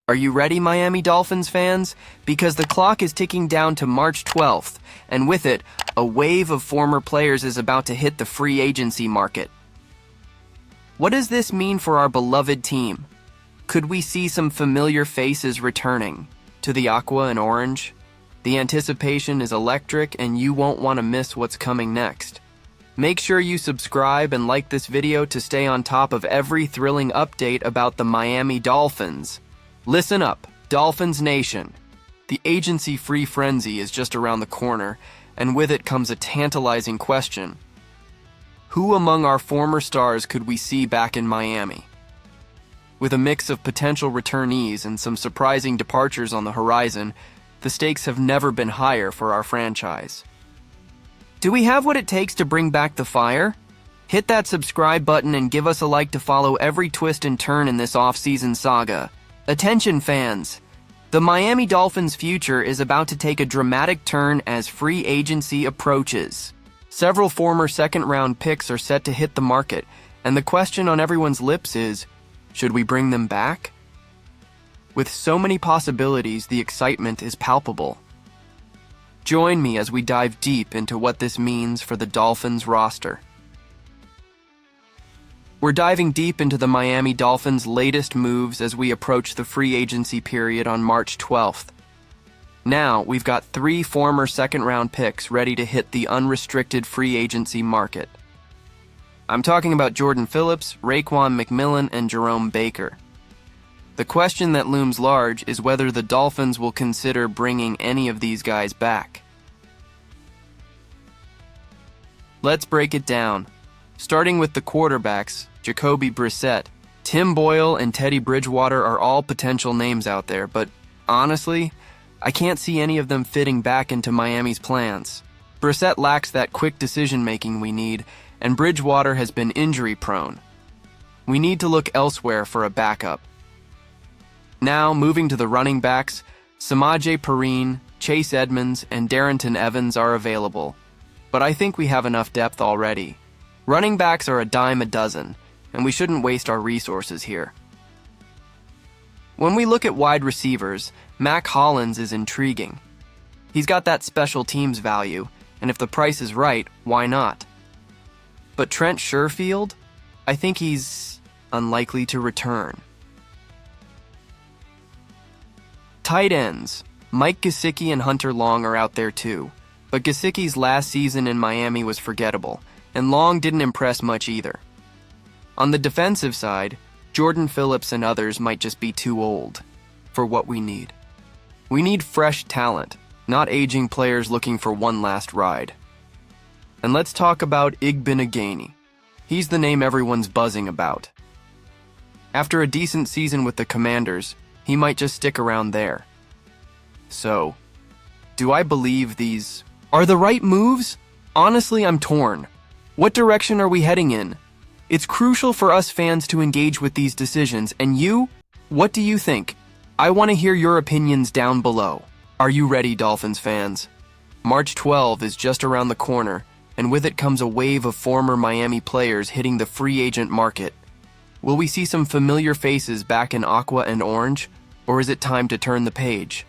Are you ready, Miami Dolphins fans? Because the clock is ticking down to March 12th, and with it, a wave of former players is about to hit the free agency market. What does this mean for our beloved team? Could we see some familiar faces returning to the aqua and orange? The anticipation is electric, and you won't want to miss what's coming next. Make sure you subscribe and like this video to stay on top of every thrilling update about the Miami Dolphins. Listen up, Dolphins Nation. The agency free frenzy is just around the corner, and with it comes a tantalizing question. Who among our former stars could we see back in Miami? With a mix of potential returnees and some surprising departures on the horizon, the stakes have never been higher for our franchise. Do we have what it takes to bring back the fire? Hit that subscribe button and give us a like to follow every twist and turn in this off-season saga. Attention fans! The Miami Dolphins' future is about to take a dramatic turn as free agency approaches. Several former second-round picks are set to hit the market, and the question on everyone's lips is, should we bring them back? With so many possibilities, the excitement is palpable. Join me as we dive deep into what this means for the Dolphins roster. We're diving deep into the Miami Dolphins' latest moves as we approach the free agency period on March 12th. Now, we've got 3 former second-round picks ready to hit the unrestricted free agency market. I'm talking about Jordan Phillips, Raekwon McMillan, and Jerome Baker. The question that looms large is whether the Dolphins will consider bringing any of these guys back. Let's break it down. Starting with the quarterbacks, Jacoby Brissett, Tim Boyle, and Teddy Bridgewater are all potential names out there, but honestly, I can't see any of them fitting back into Miami's plans. Brissett lacks that quick decision-making we need, and Bridgewater has been injury-prone. We need to look elsewhere for a backup. Now, moving to the running backs, Samaje Perine, Chase Edmonds, and Darrynton Evans are available, but I think we have enough depth already. Running backs are a dime a dozen, and we shouldn't waste our resources here. When we look at wide receivers, Mac Hollins is intriguing. He's got that special teams value, and if the price is right, why not? But Trent Sherfield? I think he's unlikely to return. Tight ends, Mike Gesicki and Hunter Long are out there too, but Gesicki's last season in Miami was forgettable, and Long didn't impress much either. On the defensive side, Jordan Phillips and others might just be too old for what we need. We need fresh talent, not aging players looking for one last ride. And let's talk about Igbinoghene. He's the name everyone's buzzing about. After a decent season with the Commanders, he might just stick around there. So, do I believe these are the right moves? Honestly, I'm torn. What direction are we heading in? It's crucial for us fans to engage with these decisions, and you? What do you think? I want to hear your opinions down below. Are you ready, Dolphins fans? March 12 is just around the corner, and with it comes a wave of former Miami players hitting the free agent market. Will we see some familiar faces back in aqua and orange, or is it time to turn the page?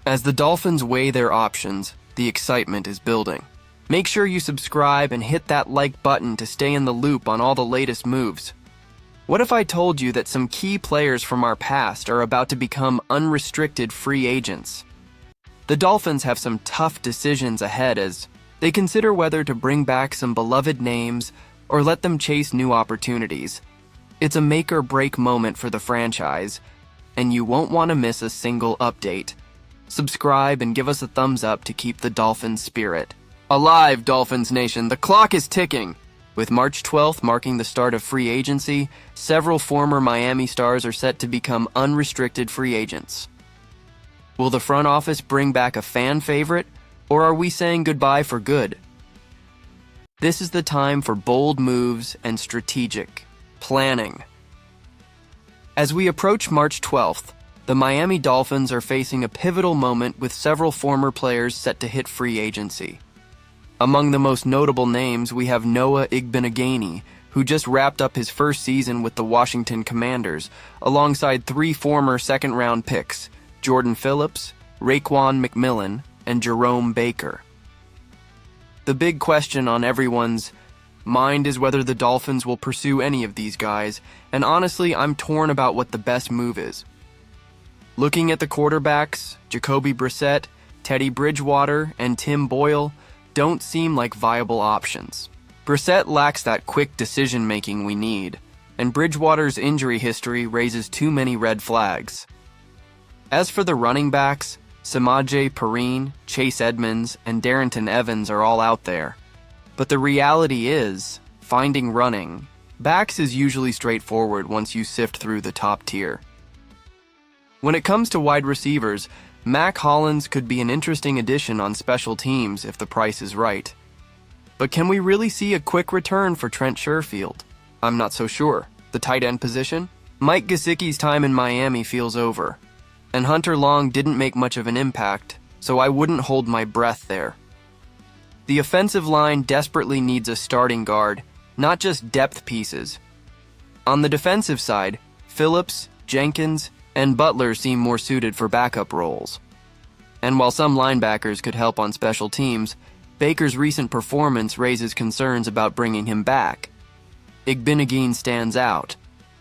As the Dolphins weigh their options, the excitement is building. Make sure you subscribe and hit that like button to stay in the loop on all the latest moves. What if I told you that some key players from our past are about to become unrestricted free agents? The Dolphins have some tough decisions ahead as they consider whether to bring back some beloved names or let them chase new opportunities. It's a make-or-break moment for the franchise, and you won't want to miss a single update. Subscribe and give us a thumbs up to keep the Dolphins spirit alive, Dolphins Nation. The clock is ticking. With March 12th marking the start of free agency, several former Miami stars are set to become unrestricted free agents. Will the front office bring back a fan favorite, or are we saying goodbye for good? This is the time for bold moves and strategic planning. As we approach March 12th, the Miami Dolphins are facing a pivotal moment with several former players set to hit free agency. Among the most notable names, we have Noah Igbinoghene, who just wrapped up his first season with the Washington Commanders, alongside 3 former second-round picks, Jordan Phillips, Raekwon McMillan, and Jerome Baker. The big question on everyone's mind is whether the Dolphins will pursue any of these guys, and honestly, I'm torn about what the best move is. Looking at the quarterbacks, Jacoby Brissett, Teddy Bridgewater, and Tim Boyle don't seem like viable options. Brissett lacks that quick decision-making we need, and Bridgewater's injury history raises too many red flags. As for the running backs, Samaje Perine, Chase Edmonds, and Darrynton Evans are all out there. But the reality is, finding running backs is usually straightforward once you sift through the top tier. When it comes to wide receivers, Mac Hollins could be an interesting addition on special teams if the price is right. But can we really see a quick return for Trent Sherfield? I'm not so sure. The tight end position? Mike Gesicki's time in Miami feels over, and Hunter Long didn't make much of an impact, so I wouldn't hold my breath there. The offensive line desperately needs a starting guard, not just depth pieces. On the defensive side, Phillips, Jenkins, and Butler seem more suited for backup roles. And while some linebackers could help on special teams, Baker's recent performance raises concerns about bringing him back. Igbinoghene stands out,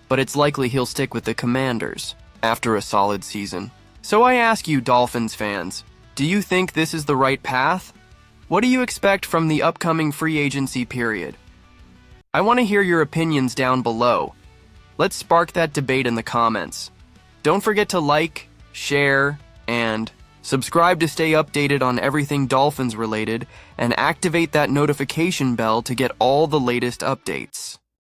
but it's likely he'll stick with the Commanders after a solid season. So I ask you, Dolphins fans, do you think this is the right path? What do you expect from the upcoming free agency period? I want to hear your opinions down below. Let's spark that debate in the comments. Don't forget to like, share, and subscribe to stay updated on everything Dolphins related, and activate that notification bell to get all the latest updates.